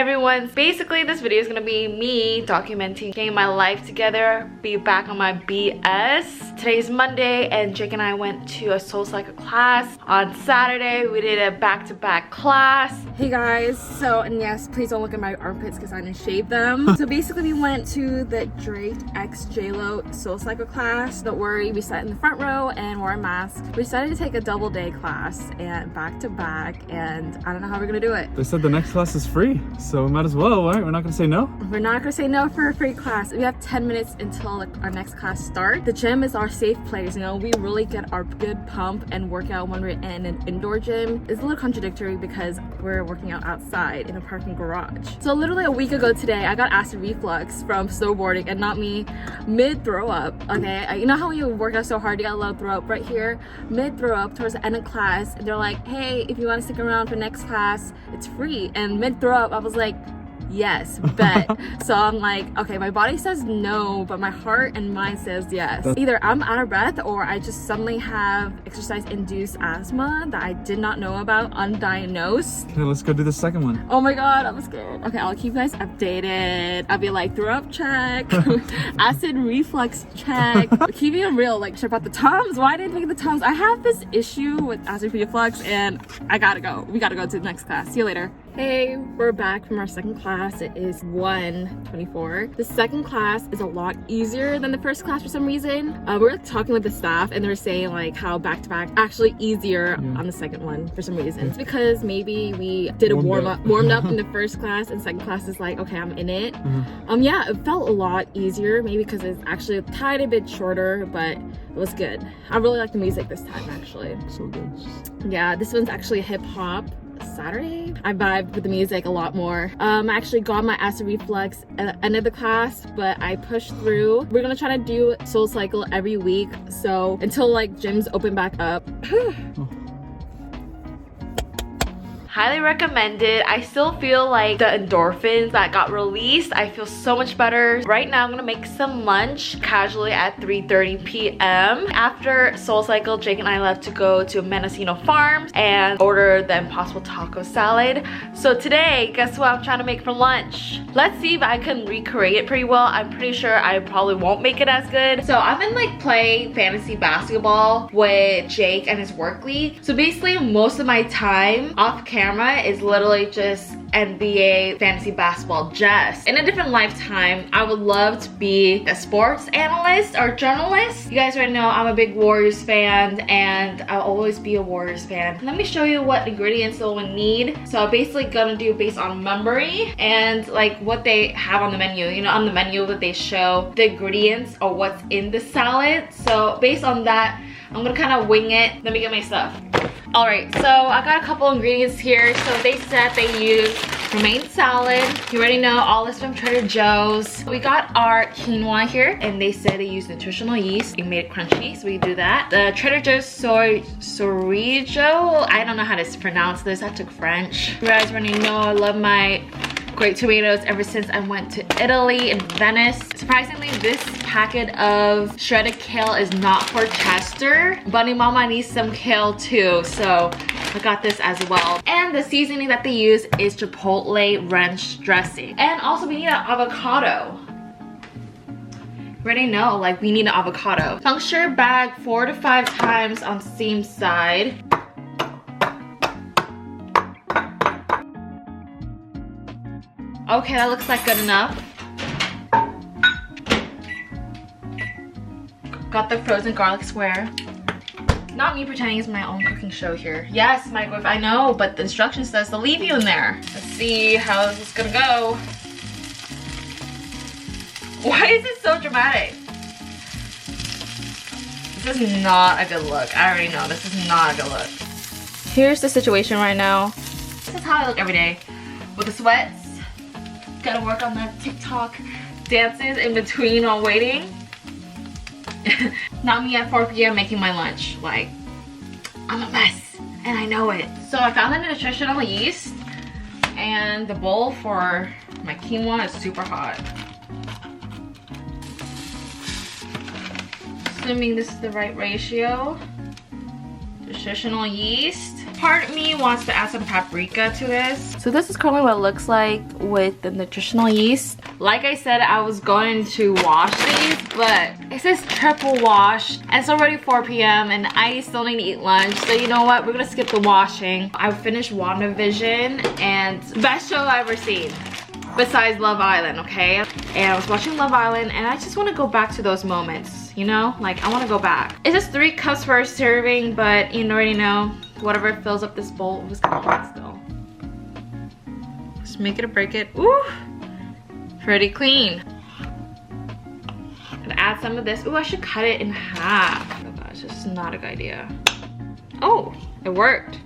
Hi everyone, basically this video is gonna be me documenting getting my life together, be back on my BS. Today's Monday and Jake and I went to a SoulCycle class. On Saturday we did a back-to-back class. Hey guys, so and yes, please don't look at my armpits because I didn't shave them. So basically we went to the Drake x JLo SoulCycle class. Don't worry, we sat in the front row and wore a mask. We decided to take a double day class and back-to-back, and I don't know how we're gonna do it. They said the next class is free, so we might as well, right? We're not gonna say no? We're not gonna say no for a free class. We have 10 minutes until our next class starts. The gym is our safe place, you know, we really get our good pump and workout when we're in an indoor gym. It's a little contradictory because we're working out outside in a parking garage. So literally a week ago today, I got acid reflux from snowboarding, and not me, mid throw up, okay? You know how when you work out so hard, you got a little throw up right here? Mid throw up towards the end of class, and they're like, hey, if you wanna stick around for next class, it's free. And mid throw up, I was like, yes, bet. So I'm like, okay, my body says no, but my heart and mind says yes. Either I'm out of breath or I just suddenly have exercise-induced asthma that I did not know about, undiagnosed. Okay, let's go do the second one. Oh my god, I'm scared. Okay, I'll keep you guys updated. I'll be like, throw up check, acid reflux check. Keeping it real, like, check out the Tums. Why didn't I pick the Tums? I have this issue with acid reflux and I gotta go. We gotta go to the next class. See you later. Hey, we're back from our second class. It is 1:24. The second class is a lot easier than the first class for some reason. We're talking with the staff and they're saying like how back-to-back actually easier on the second one for some reason. It's because maybe we did a warmed up in the first class, and second class is like, okay, I'm in it. Yeah, it felt a lot easier, maybe because it's actually a tiny bit shorter, but it was good. I really like the music this time actually. So good. Yeah, this one's actually hip-hop. Saturday, I vibed with the music a lot more. I actually got my acid reflux at the end of the class, but I pushed through. We're gonna try to do SoulCycle every week, so until like gyms open back up. Highly recommended. I still feel like the endorphins that got released, I feel so much better. Right now I'm gonna make some lunch casually at 3:30 p.m. After SoulCycle, Jake and I left to go to Mendocino Farms and order the Impossible Taco Salad. So today, guess what I'm trying to make for lunch? Let's see if I can recreate it pretty well. I'm pretty sure I probably won't make it as good. So I've been like playing fantasy basketball with Jake and his work league. So basically most of my time off camera is literally just NBA fantasy basketball. Just in a different lifetime, I would love to be a sports analyst or journalist. You guys already know I'm a big Warriors fan and I'll always be a Warriors fan. Let me show you what ingredients you'll need. So I'm basically gonna do based on memory and like what they have on the menu. You know, on the menu that they show the ingredients or what's in the salad. So based on that, I'm gonna kind of wing it. Let me get my stuff. Alright, so I got a couple ingredients here. So they said they use romaine salad. You already know all this from Trader Joe's. We got our quinoa here, and they said they use nutritional yeast. It made it crunchy, so we do that. The Trader Joe's soy chorizo. I don't know how to pronounce this. I took French. You guys already know I love my great tomatoes ever since I went to Italy in Venice. Surprisingly, this packet of shredded kale is not for Chester. Bunny Mama needs some kale too, so I got this as well. And the seasoning that they use is chipotle ranch dressing. And also we need an avocado. You already know, like, we need an avocado. Puncture bag 4 to 5 times on seam side. Okay, that looks like good enough. Got the frozen garlic square. Not me pretending it's my own cooking show here. Yes, microwave, I know, but the instruction says to leave you in there. Let's see how this is gonna go. Why is it so dramatic? This is not a good look. I already know, this is not a good look. Here's the situation right now. This is how I look every day. With the sweats. Gotta work on that TikTok dances in between while waiting. Not me at 4 p.m. making my lunch. Like, I'm a mess and I know it. So I found the nutritional yeast, and the bowl for my quinoa is super hot. Assuming this is the right ratio. Nutritional yeast. Part of me wants to add some paprika to this. So this is currently what it looks like with the nutritional yeast. Like I said, I was going to wash these, but it says triple wash and it's already 4 p.m. and I still need to eat lunch. So you know what? We're gonna skip the washing. I finished WandaVision and best show I've ever seen. Besides Love Island, okay? And I was watching Love Island and I just want to go back to those moments, you know? Like, I want to go back. It's just 3 cups for a serving, but you already know, whatever fills up this bowl was kind of hot still. Just make it or break it. Ooh, pretty clean. Gonna add some of this. Ooh, I should cut it in half. Oh gosh, this is not a good idea. Oh, it worked.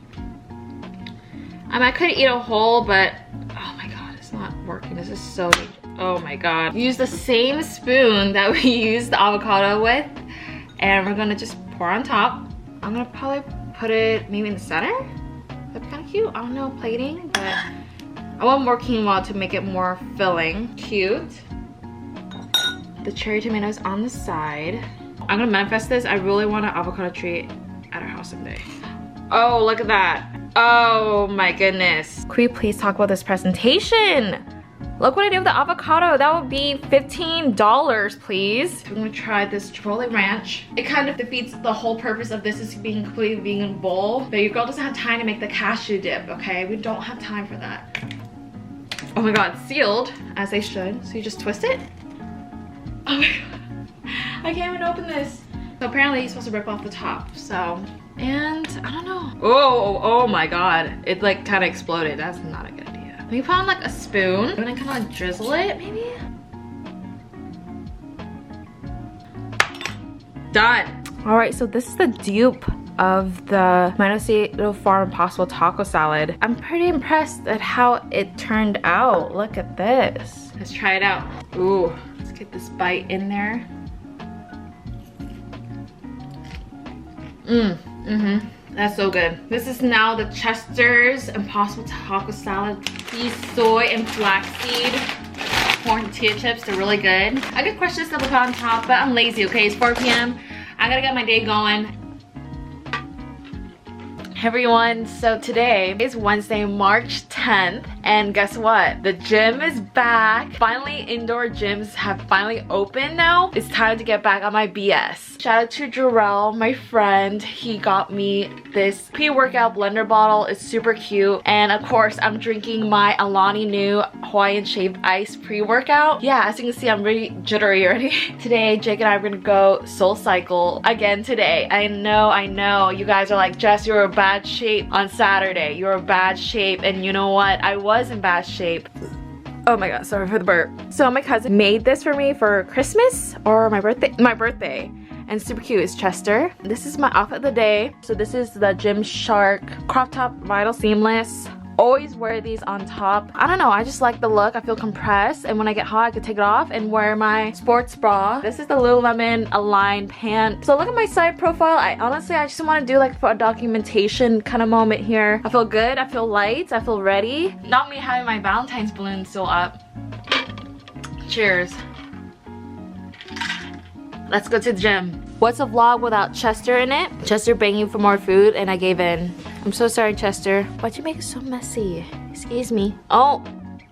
I could eat a whole, but oh my god, it's not working. This is so dangerous. Oh my god. Use the same spoon that we used the avocado with, and we're gonna just pour on top. I'm gonna probably put it maybe in the center. That'd be kind of cute. I don't know, plating, but I want more quinoa to make it more filling. Cute. The cherry tomatoes on the side. I'm gonna manifest this. I really want an avocado tree at our house someday. Oh, look at that. Oh my goodness. Could we please talk about this presentation? Look what I did with the avocado. That would be $15, please. I'm gonna try this Chipotle Ranch. It kind of defeats the whole purpose of this is being a completely vegan bowl. But your girl doesn't have time to make the cashew dip, okay? We don't have time for that. Oh my god, it's sealed, as they should. So you just twist it. Oh my god. I can't even open this. So apparently you're supposed to rip off the top, so. And I don't know. Oh my god. It like kind of exploded. That's not a good idea. Maybe put on like a spoon. I'm gonna kind of like drizzle it, maybe. Done. All right, so this is the dupe of the Mendocino Farm Impossible Taco Salad. I'm pretty impressed at how it turned out. Look at this. Let's try it out. Ooh, let's get this bite in there. That's so good. This is now the Chester's Impossible Taco Salad. These soy and flaxseed corn tortilla chips, they're really good. I could crush this double on top, but I'm lazy, okay? It's 4 p.m. I gotta get my day going. Hey everyone, so today is Wednesday, March 10th, and guess what? The gym is back. Finally, indoor gyms have finally opened now. It's time to get back on my BS. Shout out to Jarrell, my friend. He got me this pre-workout blender bottle. It's super cute. And of course, I'm drinking my Alani Nu Hawaiian Shaved Ice pre-workout. Yeah, as you can see, I'm really jittery already. Today, Jake and I are gonna go SoulCycle again today. I know. You guys are like, Jess, you're in bad shape on Saturday. You're in bad shape. And you know what? I was in bad shape. Oh my god, sorry for the burp. So my cousin made this for me for Christmas or my birthday. And super cute. It's Chester. This is my outfit of the day. So this is the Gymshark crop top Vital Seamless. Always wear these on top. I don't know, I just like the look. I feel compressed, and when I get hot I can take it off and wear my sports bra. This is the Lululemon Align pant. So look at my side profile. I just want to do like for a documentation kind of moment here. I feel good, I feel light, I feel ready. Not me having my Valentine's balloon still up. Cheers. Let's go to the gym. What's a vlog without Chester in it? Chester begging for more food and I gave in. I'm so sorry, Chester. Why'd you make it so messy? Excuse me. Oh,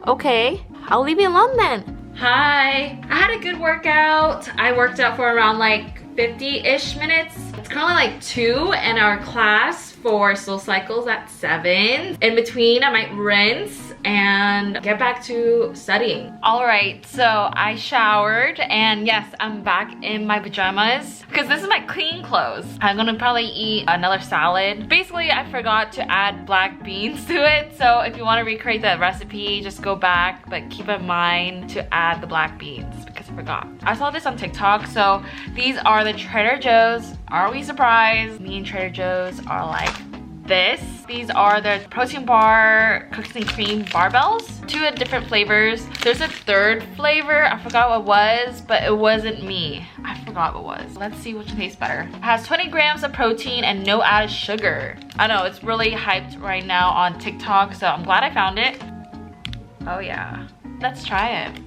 okay. I'll leave you alone then. Hi. I had a good workout. I worked out for around like 50-ish minutes. It's currently like 2 and our class for SoulCycle's at 7. In between, I might rinse and get back to studying. All right, so I showered and yes, I'm back in my pajamas because this is my clean clothes. I'm gonna probably eat another salad. Basically, I forgot to add black beans to it. So if you wanna recreate that recipe, just go back, but keep in mind to add the black beans because I forgot. I saw this on TikTok. So these are the Trader Joe's. Are we surprised? Me and Trader Joe's are like this. These are the protein bar cookies and cream barbells. 2 different flavors. There's a 3rd flavor. I forgot what it was, but it wasn't me. I forgot what it was. Let's see which tastes better. It has 20 grams of protein and no added sugar. I know, it's really hyped right now on TikTok, so I'm glad I found it. Oh yeah. Let's try it.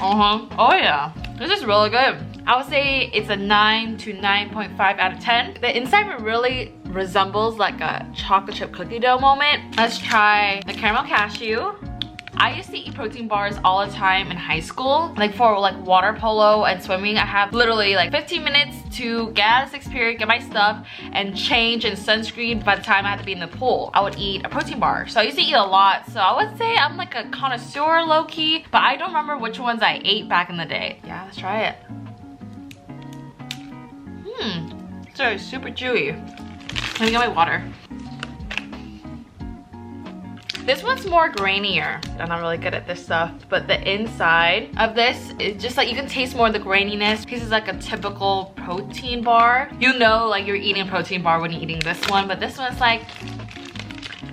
Oh yeah. This is really good. I would say it's a 9 to 9.5 out of 10. The inside really resembles like a chocolate chip cookie dough moment. Let's try the caramel cashew. I used to eat protein bars all the time in high school. Like for like water polo and swimming, I have literally like 15 minutes to get out of 6th period, get my stuff, and change and sunscreen by the time I had to be in the pool. I would eat a protein bar. So I used to eat a lot. So I would say I'm like a connoisseur low-key, but I don't remember which ones I ate back in the day. Yeah, let's try it. So super chewy. Let me get my water. This one's more grainier. I'm not really good at this stuff, but the inside of this is just like, you can taste more of the graininess. This is like a typical protein bar. You know like you're eating a protein bar when you're eating this one, but this one's like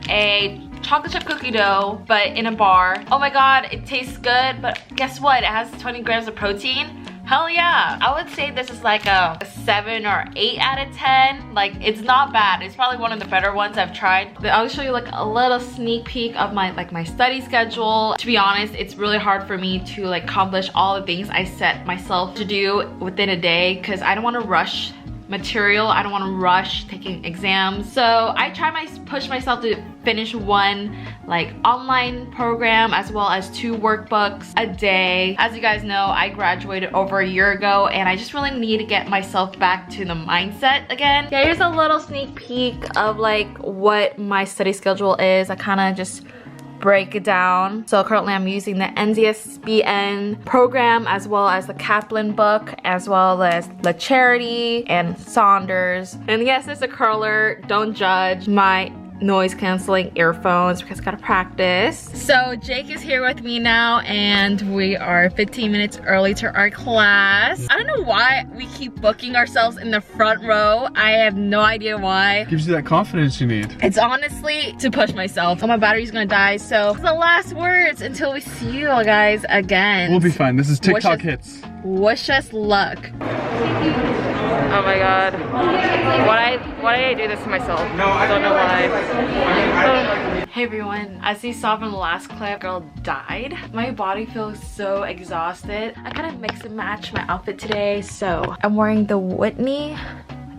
a chocolate chip cookie dough, but in a bar. Oh my god, it tastes good, but guess what? It has 20 grams of protein. Hell yeah. I would say this is like a 7 or 8 out of 10. Like, it's not bad. It's probably one of the better ones I've tried. But I'll show you like a little sneak peek of my study schedule. To be honest, it's really hard for me to like accomplish all the things I set myself to do within a day because I don't want to rush material. I don't want to rush taking exams. So I push myself to finish one like online program as well as 2 workbooks a day. As you guys know, I graduated over a year ago and I just really need to get myself back to the mindset again. Yeah, here's a little sneak peek of like what my study schedule is. I kind of just break it down. So currently I'm using the NZSBN program as well as the Kaplan book as well as the Charity and Saunders. And yes, it's a curler. Don't judge. My noise canceling earphones because I gotta practice. So Jake is here with me now and we are 15 minutes early to our class. I don't know why we keep booking ourselves in the front row. I have no idea why. Gives you that confidence you need. It's honestly to push myself. Oh, my battery's gonna die. So the last words until we see you guys again. We'll be fine. This is TikTok hits. Wish us luck. Oh my god. Why did I do this to myself? I don't know why. Hey everyone, as you saw from the last clip, girl died. My body feels so exhausted. I kind of mix and match my outfit today. So I'm wearing the Whitney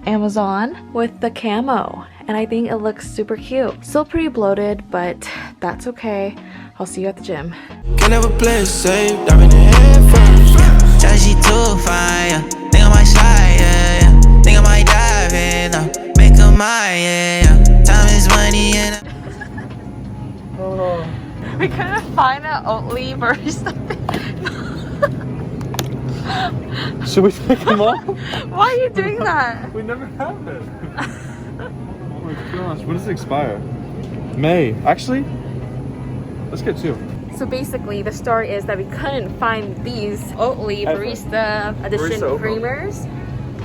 Amazon with the camo. And I think it looks super cute. Still pretty bloated, but that's okay. I'll see you at the gym. Can never play it safe, dive in the head first. Yeah, she too fine, yeah. Think I might slide, yeah, yeah. Think I might dive in, make her mine, yeah, yeah. Time is money and We couldn't find an Oatly or something. Should we pick them up? Why are you doing that? We never have it. Oh my gosh, when does it expire? May. Actually, let's get 2. So basically, the story is that we couldn't find these Oatly Barista Edition Barista creamers.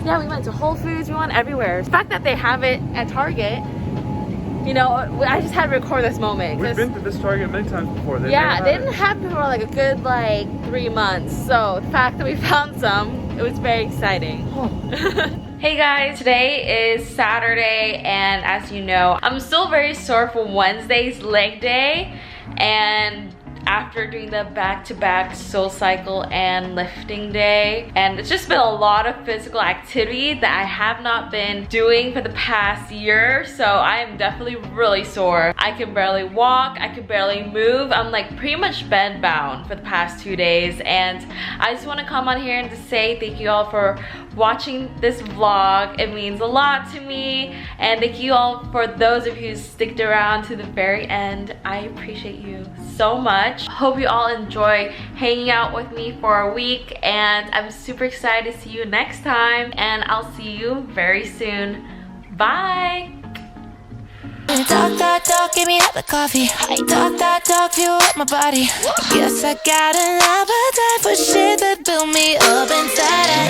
Yeah, we went to Whole Foods, we went everywhere. The fact that they have it at Target, you know, I just had to record this moment. We've been to this Target many times before. They didn't have it for like a good 3 months. So the fact that we found some, it was very exciting. Hey guys, today is Saturday and as you know, I'm still very sore from Wednesday's leg day and after doing the back-to-back Soul Cycle and lifting day, and it's just been a lot of physical activity that I have not been doing for the past year, so I am definitely really sore. I can barely walk, I can barely move. I'm like pretty much bed bound for the past 2 days, and I just want to come on here and just say thank you all for watching this vlog. It means a lot to me, and thank you all for those of you who sticked around to the very end. I appreciate you so much. Hope you all enjoy hanging out with me for a week, and I'm super excited to see you next time, and I'll see you very soon. Bye! talk that talk, give me that the coffee. I talk that talk, fuel up my body. Yes, I got an appetite for shit that build me up inside.